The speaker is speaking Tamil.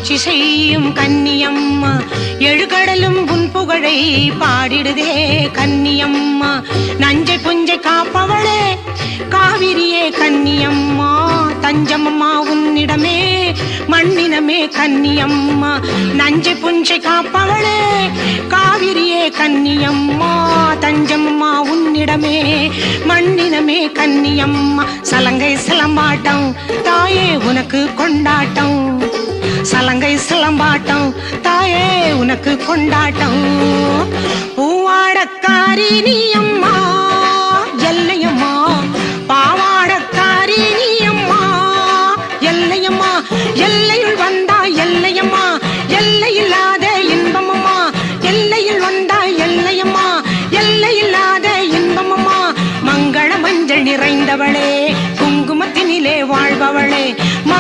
ஆட்சி செய்யும் கன்னியம்மா எழுகடலும் உன் புகழை பாடிடுதே கன்னியம்மா நஞ்சை புஞ்சை காப்பவளே காவிரியே கன்னியம்மா தஞ்சமம்மா உன்னிடமே மண்ணினமே கன்னியம்மா நஞ்சை புஞ்சை காப்பவளே காவிரியே கன்னியம்மா தஞ்சமம்மா உன்னிடமே மண்ணினமே கன்னியம்மா சலங்கை சிலம்பாட்டம் தாயே உனக்கு கொண்டாட்டம் சலங்கை சிலம்பாட்டம் தாயே உனக்கு கொண்டாட்டம் பூவாடக்காரி நீ அம்மா எல்லையம்மா பாவாடக்காரி நீ அம்மா எல்லையம்மா எல்லையில் வந்தா எல்லையம்மா எல்லையில்லாத இன்பமம்மா எல்லையில் வந்தா எல்லையம்மா எல்லையில்லாத இன்பமம்மா மங்கள மஞ்சள் நிறைந்தவளே குங்குமத்தினிலே வாழ்பவளே